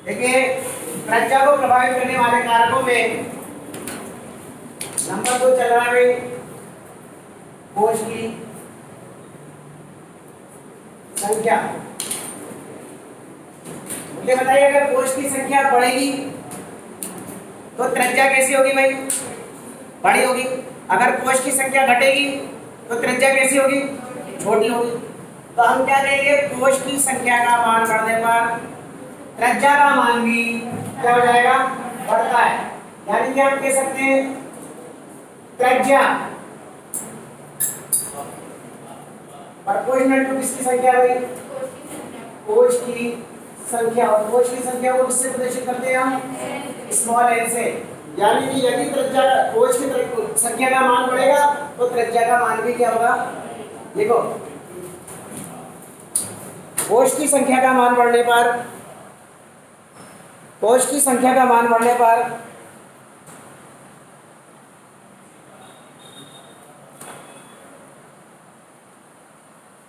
देखिए त्रिज्या को प्रभावित करने वाले कारकों में नंबर 2 चल रहा है भाई कोश की संख्या। मुझे बताइए अगर कोश की संख्या बढ़ेगी तो त्रिज्या कैसी होगी भाई? बड़ी होगी। अगर कोश की संख्या घटेगी तो त्रिज्या कैसी होगी? छोटी होगी। तो हम क्या कहेंगे, कोश की संख्या का मान बढ़ने पर त्रिज्या का मान भी क्या हो जाएगा? बढ़ता है। यानी कि हम कह सकते हैं त्रिज्या प्रोपोर्शनल टू किसकी संख्या भाई? कोश की संख्या। और कोश की संख्या को किससे प्रदर्शित करते हैं हम? स्मॉल एन से। यानी कि यदि त्रिज्या कोश की संख्या का मान बढ़ेगा तो त्रिज्या का मान भी क्या होगा? देखो कोश की संख्या का मान बढ़ने पर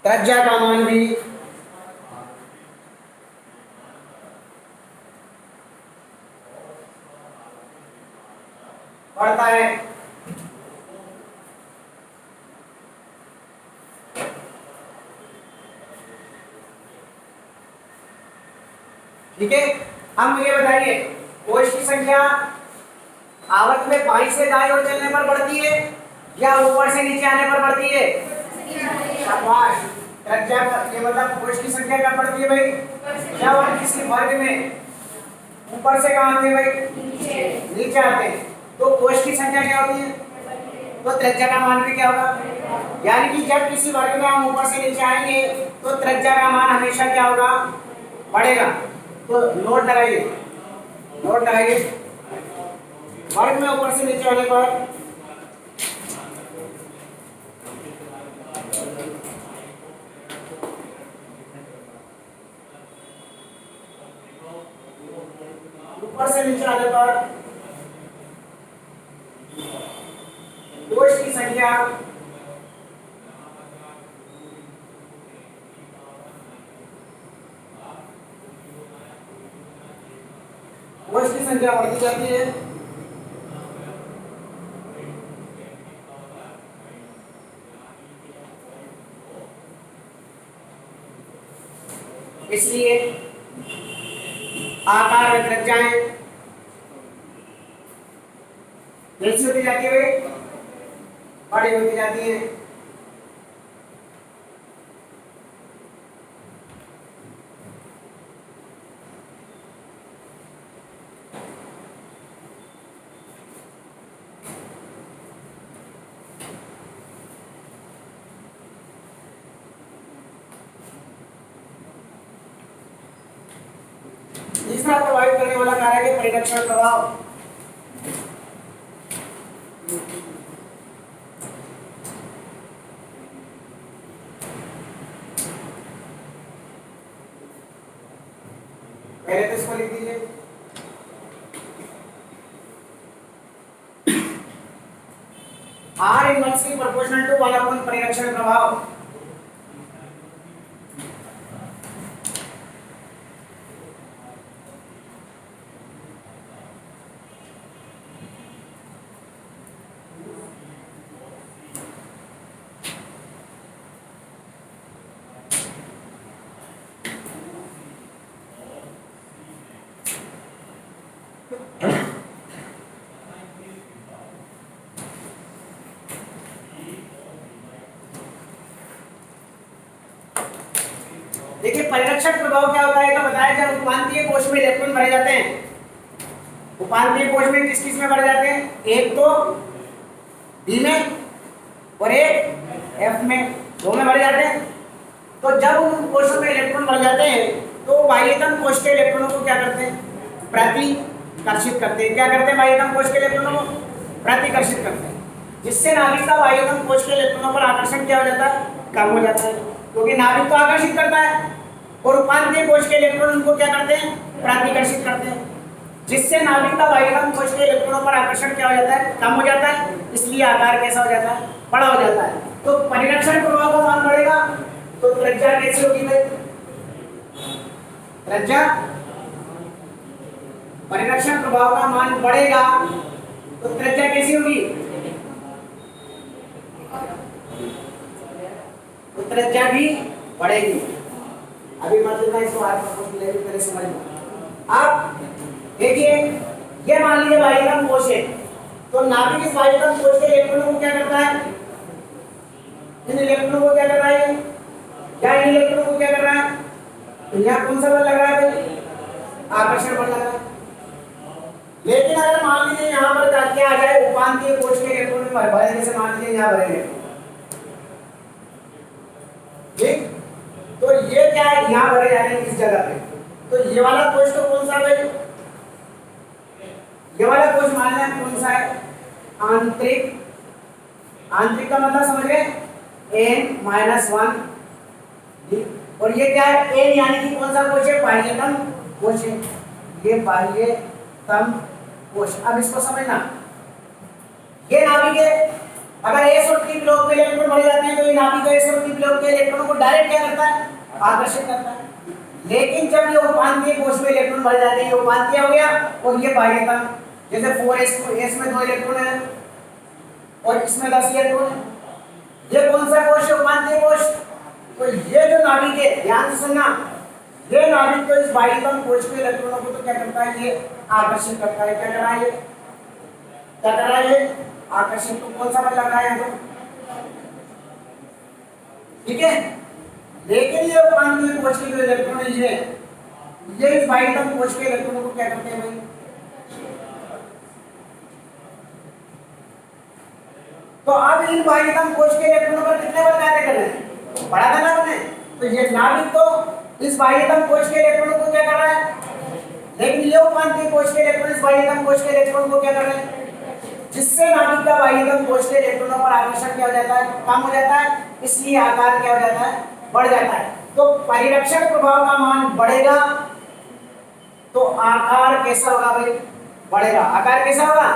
त्रिज्या का मान भी बढ़ता है। ठीक है, हम मुझे बताइए कोश की संख्या आवर्त में बाईं से दाईं ओर चलने पर बढ़ती है या ऊपर से नीचे आने पर बढ़ती है? शाबाश। त्रिज्या ये मतलब कोश की संख्या क्या बढ़ती है भाई? क्या और किसी वर्ग में ऊपर से कहां आते हैं भाई? नीचे आते हैं। तो कोश की संख्या क्या होती है? तो त्रिज्या का मान भी क्या होगा? यानी कि जब किसी वर्ग में हम ऊपर से नीचे आएंगे तो त्रिज्या का मान हमेशा क्या होगा? बढ़ेगा। तो नोट लगाइए वर्ग में ऊपर से नीचे आने पर कोश की संख्या बढ़ती जाती है। इसलिए आकार में त्रिज्याएं कैसी होती जाती है? बड़ी होती जाती है। तीसरा प्रभावित करने वाला कारक है परिरक्षण प्रभाव। पहले तो इसको लिख दीजिए R inversely proportional to 1 upon परिरक्षण प्रभाव। देखिए परिरक्षक प्रभाव क्या होता है तो बताया, जब उपांतीय कोश में इलेक्ट्रॉन भरे जाते हैं, उपांतीय कोश में किस किस में भरे जाते हैं? एक तो डी में और एक एफ में, दो में भरे जाते हैं। तो जब उन कोशों में इलेक्ट्रॉन भर जाते हैं तो बाह्यतम कोश के इलेक्ट्रॉनों को क्या करते हैं? प्रतिकर्षित करते हैं। क्या करते हैं? बाह्यतम कोश के इलेक्ट्रॉनों को प्रतिकर्षित करते हैं, जिससे नाभिक का बाह्यतम कोश के इलेक्ट्रॉनों पर आकर्षण क्या हो जाता है? कम हो जाता है, क्योंकि नाभिक तो आकर्षित करता है और उपांतीय कोश के इलेक्ट्रॉन उनको क्या करते हैं? प्रतिकर्षित करते हैं, जिससे नाभिक का बाह्यतम कोश के इलेक्ट्रॉनों पर आकर्षण क्या हो जाता है? कम हो जाता है। इसलिए आकार कैसा हो जाता है? बड़ा हो जाता है। तो परिरक्षण प्रभाव का मान बढ़ेगा तो त्रिज्या कैसी होगी भाई? त्रिज्या परिरक्षण प्रभाव का मान बढ़ेगा तो त्रिज्या कैसी होगी? तो त्रिज्या भी बढ़ेगी। अभी मतलब इसको पहले समझ लो। अब देखिए, ये मान लीजिए वायुगम कोश है, तो नाभिक इस वायुगम कोश के इलेक्ट्रॉनों को क्या करता है? इन इलेक्ट्रॉनों को क्या कर रहा है? क्या इन इलेक्ट्रॉनों को क्या कर रहा है? तो यहाँ कौन सा बल लग रहा है भाई? आकर्षण बल लग रहा है। लेकिन अगर मान लीजिए यहाँ पर क्या आ जाए, उपांतीय कोश के इलेक्ट्रॉन में भरे, जैसे मान लीजिए यहाँ भरेंगे, ठीक, तो ये क्या है, यहाँ भरे जा रहे हैं इस जगह पे, तो ये वाला कोश तो कौन सा भाई? ये वाला कोश मान लें कौन सा है? आंतरिक। आंतरिक का मतलब समझ गए? n-1 और ये क्या है? n यानी कि कौन सा कोश है? बाह्यतम कोश है। ये बाह्यतम कोश। अब इसको समझना, ये नाभिक है, अगर s और p ब्लॉक में इलेक्ट्रॉन बढ़ जाते हैं तो ये नाभिक s और p ब्लॉक के इलेक्ट्रॉनों को डायरेक्ट क्या करता है? आकर्षित करता है। लेकिन जब ये उपांतीय कोश में इलेक्ट्रॉन बढ़ जाते हैं, ये उपांतीय हो गया और ये बाह्यतम, जैसे 4s में 2 इलेक्ट्रॉन है और इसमें 10 इलेक्ट्रॉन है। ये कौन सा कोश है? उपांतीय कोश। तो ये जो नाभिक है, ध्यान से सुनना, ये नाभिक तो इस बाह्यतम कोश के इलेक्ट्रॉनों को तो क्या करता है? ये आकर्षित करता है। क्या कर रहा है? क्या कर रहा है? आकर्षित। तो कौन सा बल लग रहा है? तो ठीक है। लेकिन ये उपांतीय कोश के जो इलेक्ट्रॉन है, ये इस बाह्यतम कोश के इलेक्ट्रॉनों को क्या करते हैं भाई? तो अब इन बाह्यतम कोश के इलेक्ट्रॉनों पर कितने बल कार्य कर रहे हैं? बड़ा था ना आपने। तो ये नाभिक तो इस बाह्यतम कोश के इलेक्ट्रॉनों को क्या कर रहा है? लेकिन ये उपांतीय कोश के इलेक्ट्रॉन इस बाह्यतम कोश के इलेक्ट्रॉन को क्या कर रहे हैं? जिससे नाभिक का बाह्यतम कोश के इलेक्ट्रॉनों पर आकर्षण क्या हो जाता है? कम हो जाता है, इसलिए आकार क्या हो जाता है? बढ़ जाता है। तो परिरक्षण प्रभाव का मान बढ़ेगा तो आकार कैसा होगा भाई? बढ़ेगा। आकार कैसा होगा?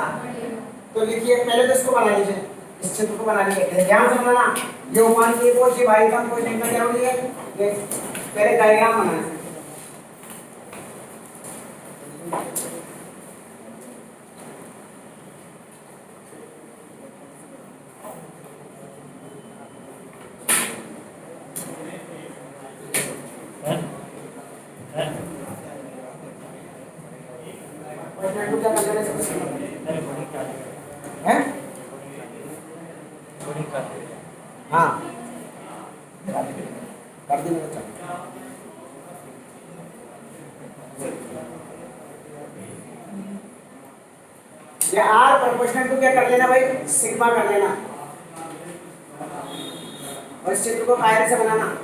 तो लिखिए, पहले तो इसको बना लीजिए, इस चित्र को बना लीजिए, ध्यान से बनाना। ये उपांतीय कोश, ये बाह्यतम कोश लिखना जरूरी है। ये पहले डायग्राम बनाना है। हाँ, कर देंगे बच्चा। ये आर प्रोपोर्शनल को क्या कर लेना भाई? सिग्मा कर लेना और इस चित्र को कायदे से बनाना।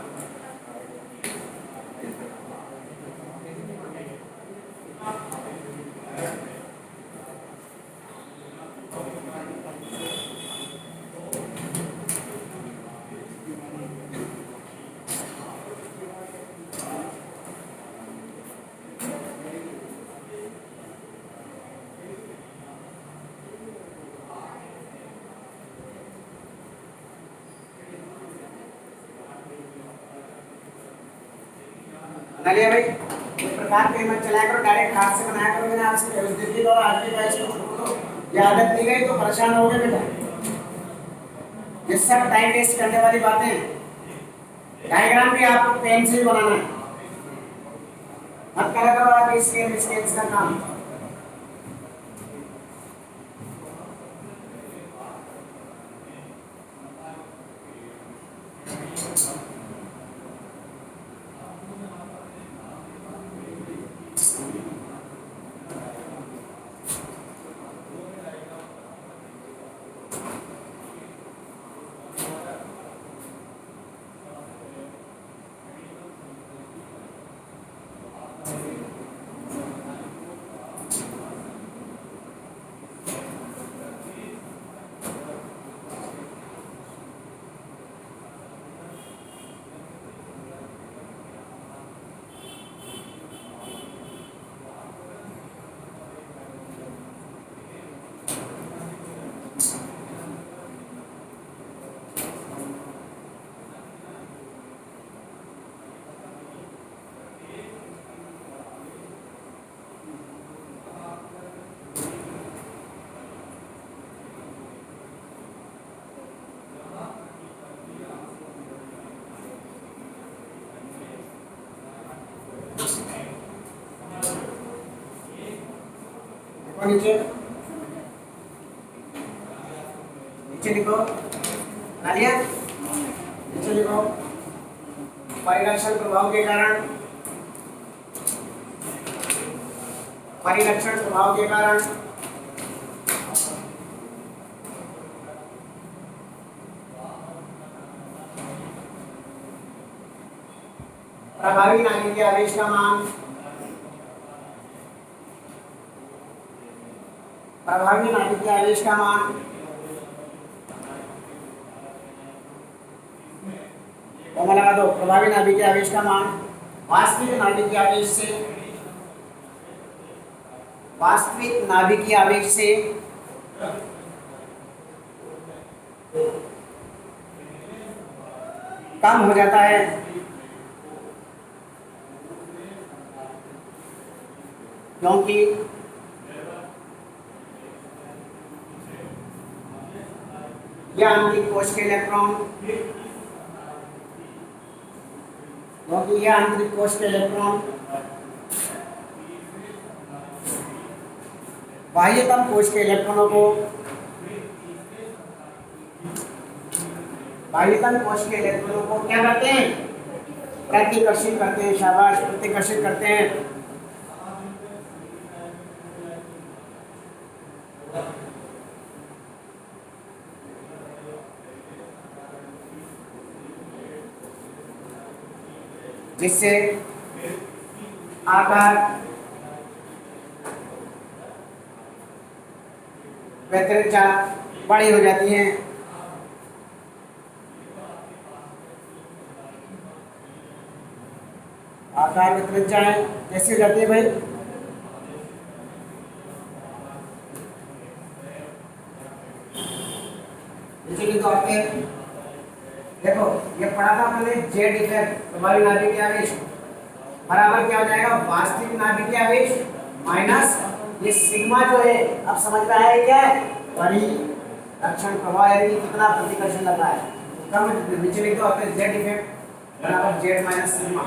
बना लिया भाई? इस प्रकार के मत चलाया करो, डायरेक्ट हाथ से बनाया करो। मैंने आपसे उस दिन की और आज की बैच को छोड़ दो, ये आदत दी गई तो परेशान हो गए बेटा। ये सब टाइम वेस्ट करने वाली बातें हैं। डायग्राम भी आपको पेन से ही बनाना है, मत करा करो आप स्केल का काम। और नीचे नीचे लिखो, बना लिया? नीचे लिखो, परिलक्षण प्रभाव के कारण, परिलक्षण प्रभाव के कारण प्रभावी नाभिकीय आवेश का मान, प्रभावी नाभिकीय आवेश का मान वो लगा दो। प्रभावी नाभिकीय आवेश का मान वास्तविक नाभिकीय आवेश से, वास्तविक नाभिकीय आवेश से कम हो जाता है, क्योंकि यह आंतरिक कोश के इलेक्ट्रॉन, क्योंकि यह आंतरिक कोश के इलेक्ट्रॉन बाह्यतम कोश के इलेक्ट्रॉनों को, बाह्यतम कोश के इलेक्ट्रॉनों को क्या करते हैं? प्रतिकर्षित करते हैं। शाबाश, प्रतिकर्षित करते हैं। जिससे आकार, व त्रिज्या बड़ी हो जाती है। आकार व त्रिज्याएं कैसी हो जाती है भाई? इसलिए तो आपके देखो ये पढ़ा था मैंने, जेड इफेक्ट प्रभावी नाभिकीय आवेश बराबर क्या हो जाएगा? वास्तविक नाभिकीय आवेश माइनस ये सिग्मा जो है, अब समझ में आया क्या है? परिलक्षण प्रभाव, यानी कितना प्रतिकर्षण लग रहा है। कम नीचे लिख दो अपने, जेड इफेक्ट बराबर जेड माइनस सिग्मा।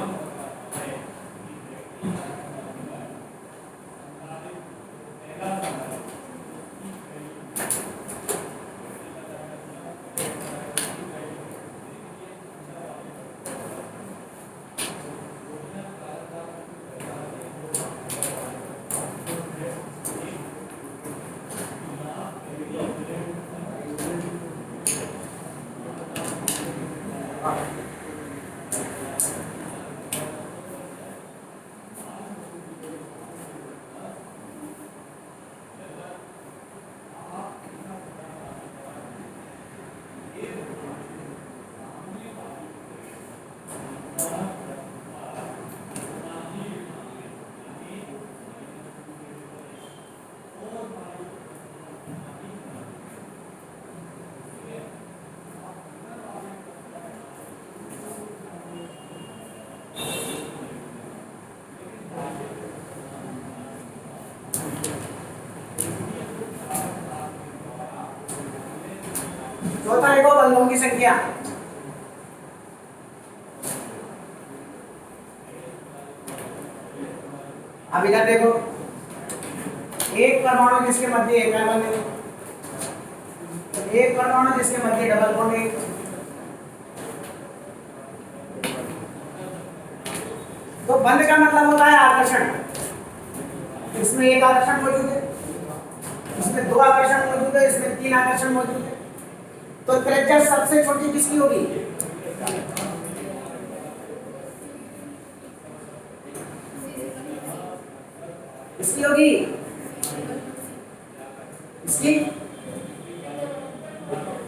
चौथा देखो, बंधों की संख्या। अब इधर देखो, एक परमाणु जिसके मध्य एक कार्बन है, एक परमाणु जिसके मध्य डबल बॉन्ड है, तो बंध का मतलब होता है आकर्षण। इसमें एक आकर्षण मौजूद है, इसमें दो आकर्षण मौजूद है, इसमें तीन आकर्षण मौजूद है। तो त्रिज्या सबसे छोटी किसकी होगी? इसकी होगी, इसकी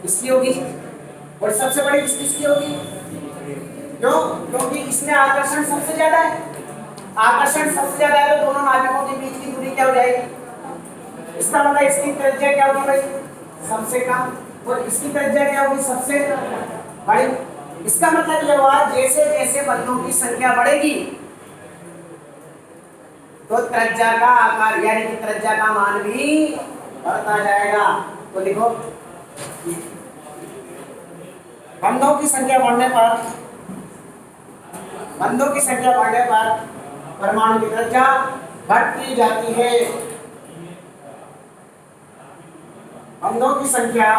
इसकी होगी, और सबसे बड़ी किसकी होगी? क्यों? क्योंकि इसमें आकर्षण सबसे ज्यादा है। आकर्षण सबसे ज्यादा है तो दोनों नाभिकों के बीच की दूरी क्या हो जाएगी? इसका मतलब इसकी त्रिज्या क्या होगी भाई? सबसे कम। और इसकी त्रिज्या क्या होगी? सबसे बड़ी। इसका मतलब यह हुआ, जैसे जैसे बंधों की संख्या बढ़ेगी तो त्रिज्या का आकार यानी कि त्रिज्या का मान भी बढ़ता जाएगा। तो लिखो, बंधों की संख्या बढ़ने पर, बंधों की संख्या बढ़ने पर परमाणु की त्रिज्या बढ़ती जाती है। बंधों की संख्या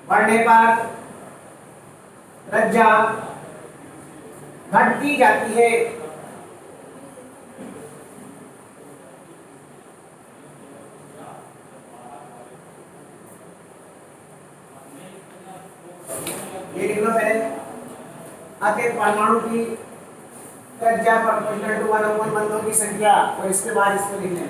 बढ़ने पर त्रिज्या घटती जाती है। ये लिख लो पहले। अतः परमाणु की त्रिज्या प्रोपोर्शनल टू 1 बंधों की संख्या, और इसके बाद इसको लिख लें।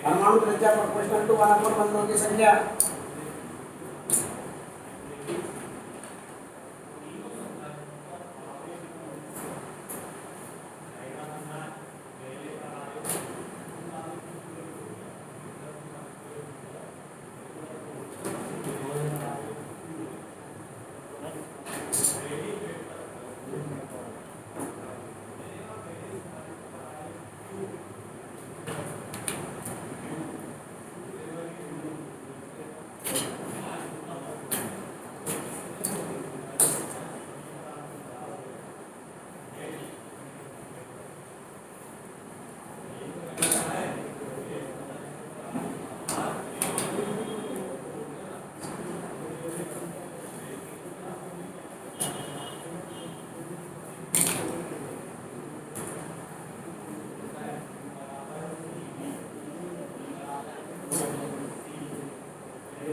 परमाणु त्रिज्या प्रोपोर्शनल टू 1 बंधों की संख्या।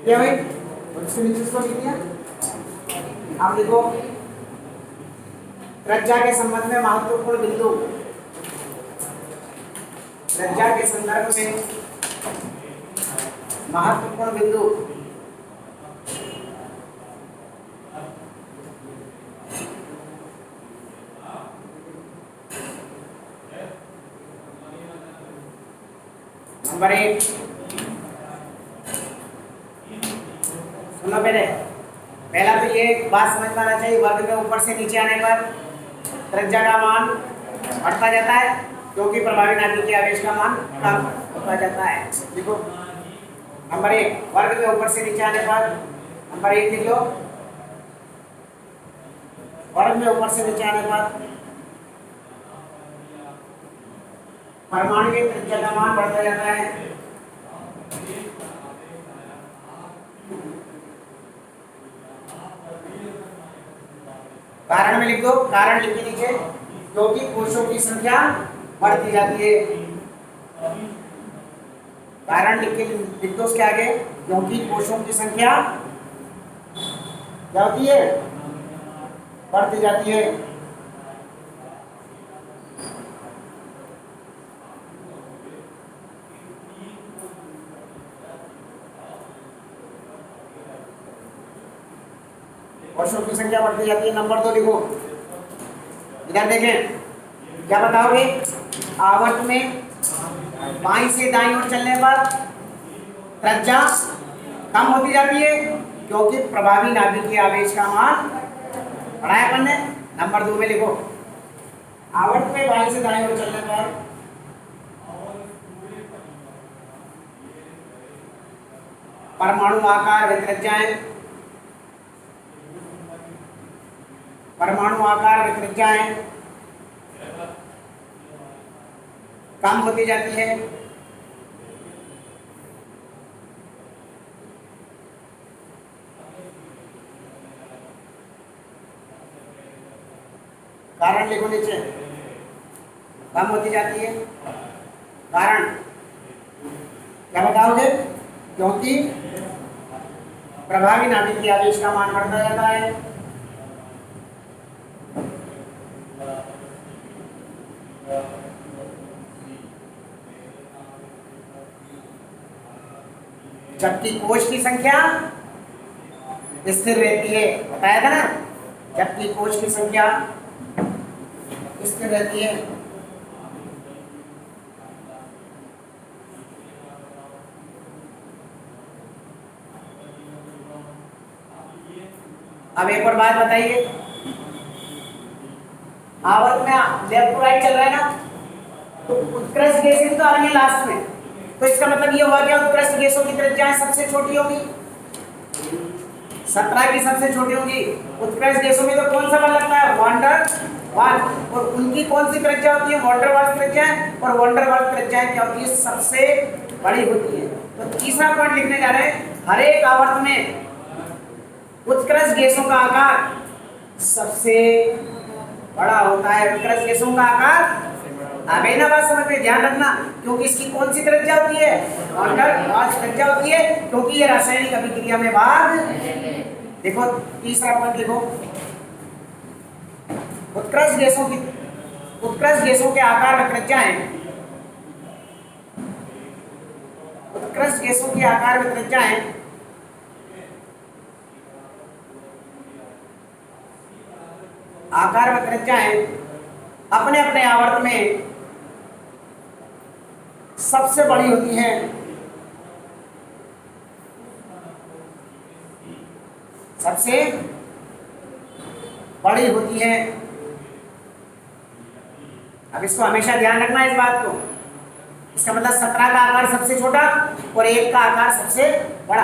क्या भाई इसके नीचे इसको लिख दिया। आप देखो त्रिज्या के संबंध में महत्वपूर्ण बिंदु, त्रिज्या के संदर्भ में महत्वपूर्ण बिंदु नंबर 1, सुनो पहला तो ये बात समझ में आना चाहिए, वर्ग में ऊपर से नीचे आने पर त्रिज्या का मान बढ़ता जाता है क्योंकि प्रभावी नाभिक के आवेश का मान कम होता जाता है। देखो नंबर 1, वर्ग में ऊपर से नीचे आने पर नंबर 1 लिख लो। वर्ग में ऊपर से नीचे आने पर परमाणु की त्रिज्या का मान बढ़ता जाता है। कारण में लिख दो, कारण लिख के नीचे, क्योंकि कोशों की संख्या बढ़ती जाती है। कारण लिख के लिख दो उसके आगे, क्योंकि कोशों की संख्या क्या होती है, बढ़ती जाती है। कोशों की संख्या बढ़ती जाती है। नंबर 2 लिखो, इधर देखें क्या बताओगे। आवर्त में बाईं से दाईं ओर चलने पर त्रिज्या कम होती जाती है क्योंकि प्रभावी नाभिकीय आवेश का मान बढ़ाया अपन ने। नंबर 2 में लिखो, आवर्त में बाईं से दाईं ओर चलने पर परमाणु आकार व त्रिज्याएं, परमाणु आकार व त्रिज्याएं कम होती जाती है। कारण लिखो नीचे, कम होती जाती है। कारण क्या बताओगे, क्योंकि प्रभावी नाभिकीय आवेश का मान बढ़ता जाता है। जबकि कोश की संख्या स्थिर रहती है, बताया था ना, जबकि कोश की संख्या स्थिर रहती है। अब एक और बात बताइए, आवर्त में लेफ्ट टू राइट चल रहा है ना, तो उत्कृष्ट गैसें तो आ रही है लास्ट में, तो इसका मतलब ये हुआ क्या, उत्कृष्ट गैसों की त्रिज्याएं सबसे छोटी होगी। 17 की सबसे छोटी होगी। उत्कृष्ट गैसों में तो कौन सा बल लगता है? Van der Waals. और उनकी कौन सी त्रिज्या होती है? वॉन्डर वाल्स त्रिज्या। और वॉन्डर वाल्स त्रिज्या क्या होती है? सबसे बड़ी होती है। तो तीसरा पॉइंट लिखने जा रहे हैं, हर एक आवर्त में उत्कृष्ट गैसों का आकार सबसे बड़ा होता है। उत्कृष्ट गैसों का आकार आ गई ना बात समझ में? ध्यान रखना, क्योंकि इसकी कौन सी त्रिज्या होती है? वॉन्डर वाल्स त्रिज्या होती है, क्योंकि ये रासायनिक अभिक्रिया में भाग। देखो तीसरा पॉइंट लिखो, उत्कृष्ट गैसों के आकार व त्रिज्याएं, उत्कृष्ट गैसों के आकार व त्रिज्याएं अपने अपने आवर्त में सबसे बड़ी होती हैं। सबसे बड़ी होती है। अब इसको हमेशा ध्यान रखना इस बात को। इसका मतलब 17 का आकार सबसे छोटा और 1 का आकार सबसे बड़ा।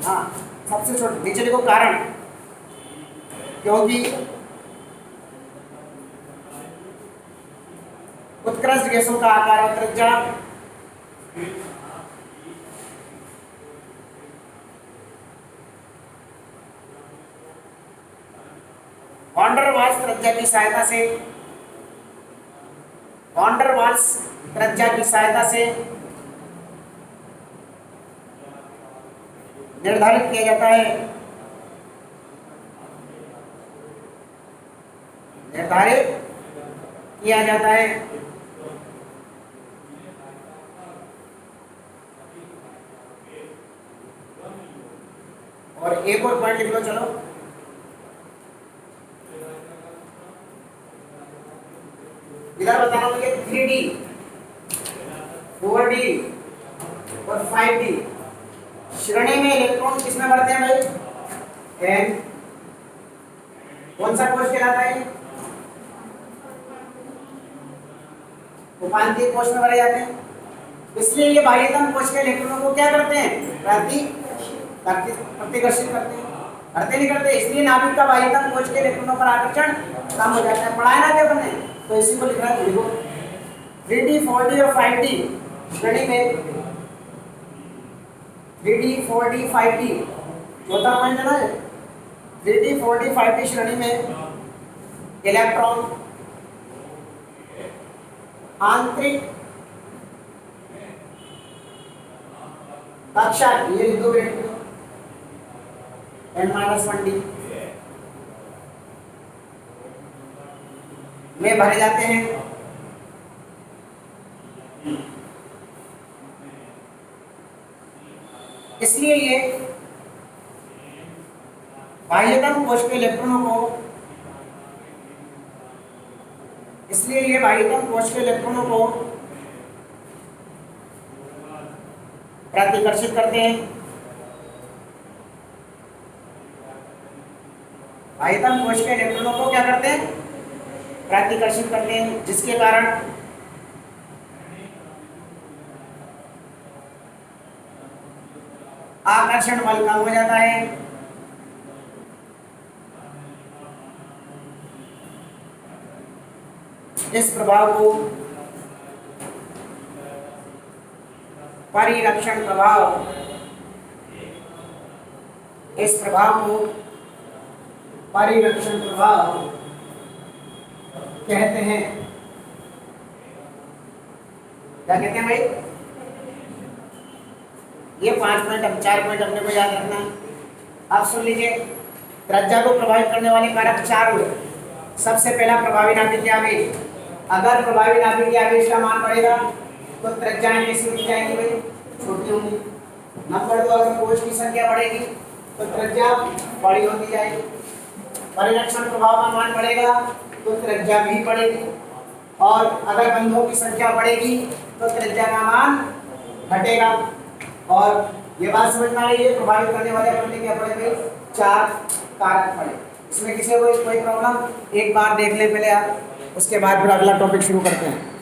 हाँ, सबसे छोटा। नीचे लिखो कारण, क्योंकि उत्कृष्ट गैसों का आकार और त्रिज्या वॉन्डर वाल्स त्रिज्या की सहायता से, वॉन्डर वाल्स त्रिज्या की सहायता से निर्धारित किया जाता है। निर्धारित किया जाता है। और एक और पॉइंट लिख लो, चलो। इधर बताना मुझे 3D, 4D और 5D श्रेणी में इलेक्ट्रॉन किसमें बढ़ते हैं भाई? 10। कौन सा कोश कहलाता है? उपांतीय कोश में भरे जाते हैं। इसलिए ये बाह्यतम कोश के इलेक्ट्रॉनों को क्या करते हैं? प्रतिकर्षित करते हैं। करते नहीं करते? इसलिए नाभिक का बाह्यतम कोश के इलेक्ट्रॉनों पर आकर्षण कम हो जाता है। पढ़ाया ना क्या बने? तो इसी को लिख रहा है। देखो 3D, 4D और 5D श्रेणी में, 3D, 4D, 5D चौथा पॉइंट है ना। 3D, 4D, 5D श्रेणी में इलेक्ट्रॉन आंतरिक कक्षा, ये लिख दो N-1D में भरे जाते हैं। इसलिए ये बाह्यतम कोश के इलेक्ट्रॉनों को, इसलिए ये बाह्यतम कोश के इलेक्ट्रॉनों को प्रतिकर्षित करते हैं। बाह्यतम कोश के इलेक्ट्रॉनों को क्या करते हैं? प्रतिकर्षित करते हैं, जिसके कारण आकर्षण बल कम हो जाता है। इस प्रभाव को परिरक्षण प्रभाव, इस प्रभाव को परिरक्षण प्रभाव कहते हैं। क्या कहते हैं भाई? ये 5 पॉइंट, अब 4 पॉइंट अपने को याद रखना। आप सुन लीजिए, त्रिज्या को प्रभावित करने वाले कारक 4 हुए। सबसे पहला प्रभावी नाभिकीय आवेश। अगर प्रभावी नाभिकीय आवेश का मान बढ़ेगा तो त्रिज्याएं कैसी होती जाएंगी भाई? छोटी होंगी। नंबर 2, अगर कोश की संख्या बढ़ेगी तो त्रिज्या बड़ी होती जाएगी। परिरक्षण प्रभाव का मान बढ़ेगा तो त्रिज्या भी बढ़ेगी। और अगर बंधों की संख्या बढ़ेगी तो त्रिज्या का मान घटेगा। और ये बात समझ में आ रही है? प्रभावित करने वाले अपने क्या पड़े भाई? 4 कारक पड़े। इसमें किसी को कोई प्रॉब्लम? एक बार देख ले पहले आप, उसके बाद फिर अगला टॉपिक शुरू करते हैं।